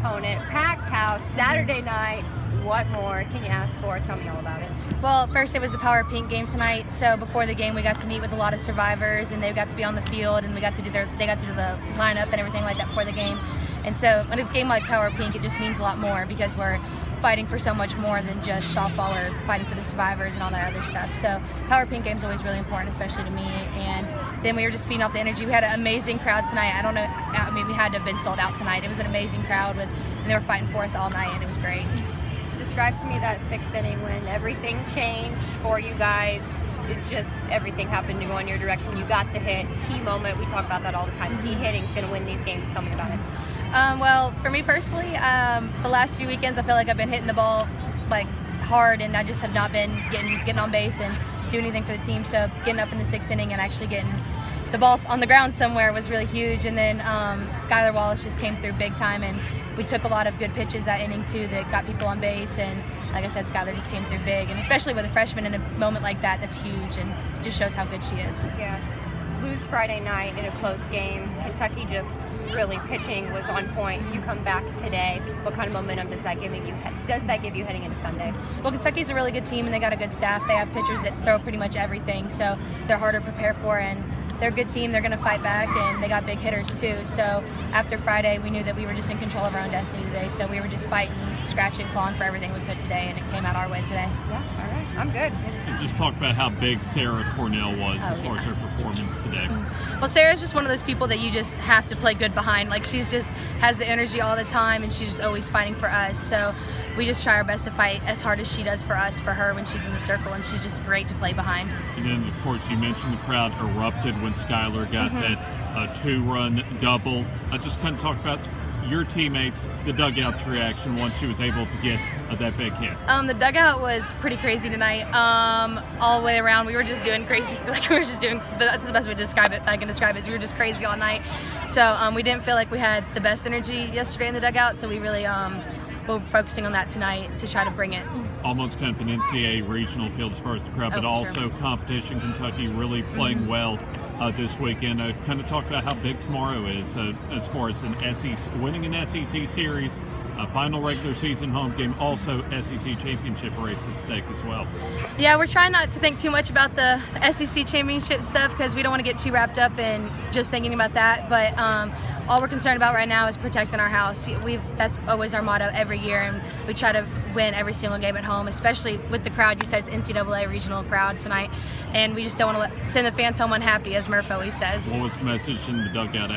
opponent, packed house, Saturday night. What more can you ask for? Tell me all about it. Well, first it was the Power Pink game tonight. So before the game, we got to meet with a lot of survivors, and they got to be on the field, and they got to do the lineup and everything like that before the game. And so when a game like Power Pink, it just means a lot more because we're fighting for so much more than just softball or fighting for the survivors and all that other stuff. So Power Pink game is always really important, especially to me. And then we were just feeding off the energy. We had an amazing crowd tonight. I don't know, I mean, we had to have been sold out tonight. It was an amazing crowd and they were fighting for us all night, and it was great. Describe to me that sixth inning when everything changed for you guys. It just, everything happened to go in your direction. You got the hit, key moment. We talk about that all the time. Key hitting is going to win these games. Tell me about it. Well, for me personally, the last few weekends I feel like I've been hitting the ball like hard, and I just have not been getting on base and doing anything for the team. So getting up in the sixth inning and actually getting the ball on the ground somewhere was really huge. And then Skylar Wallace just came through big time, and we took a lot of good pitches that inning too that got people on base. And like I said, Skylar just came through big, and especially with a freshman in a moment like that, that's huge and just shows how good she is. Yeah. Lose Friday night in a close game. Kentucky just really pitching was on point. You come back today. What kind of momentum does that give you heading into Sunday? Well, Kentucky's a really good team, and they got a good staff. They have pitchers that throw pretty much everything, so they're hard to prepare for, and they're a good team. They're going to fight back, and they got big hitters too. So after Friday, we knew that we were just in control of our own destiny today. So we were just fighting, scratching, clawing for everything we could today, and it came out our way today. Yeah, all right. I'm good. And just talk about how big Sarah Cornell was as far as her performance today. Well, Sarah's just one of those people that you just have to play good behind. Like, she's just has the energy all the time, and she's just always fighting for us. So we just try our best to fight as hard as she does for us, for her when she's in the circle, and she's just great to play behind. And then, of course, you mentioned the crowd erupted when Skylar got that two-run double. Just kind of talk about your teammates, the dugout's reaction once she was able to get that big hit. The dugout was pretty crazy tonight. All the way around, we were just doing crazy. Like, we were just doing, that's the best way to describe it, I can describe it, is we were just crazy all night. So we didn't feel like we had the best energy yesterday in the dugout, so we really we're focusing on that tonight to try to bring it. Almost kind of an NCAA regional field as far as the crowd, but also competition. Kentucky really playing well this weekend. Kind of talk about how big tomorrow is as far as an SEC, winning an SEC series, a final regular season home game, also SEC championship race at stake as well. Yeah, we're trying not to think too much about the SEC championship stuff because we don't want to get too wrapped up in just thinking about that. But all we're concerned about right now is protecting our house. That's always our motto every year, and we try to win every single game at home, especially with the crowd. You said it's NCAA regional crowd tonight, and we just don't want to send the fans home unhappy, as Murph always says. What was the message in the dugout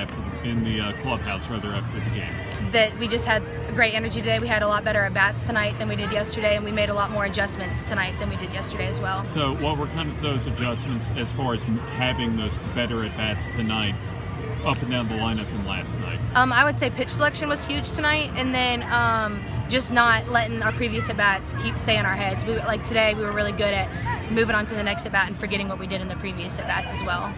in the clubhouse after the game? That we just had great energy today. We had a lot better at bats tonight than we did yesterday, and we made a lot more adjustments tonight than we did yesterday as well. So what were kind of those adjustments as far as having those better at bats tonight, up and down the lineup than last night? I would say pitch selection was huge tonight, and then just not letting our previous at-bats stay in our heads. Like today, we were really good at moving on to the next at-bat and forgetting what we did in the previous at-bats as well.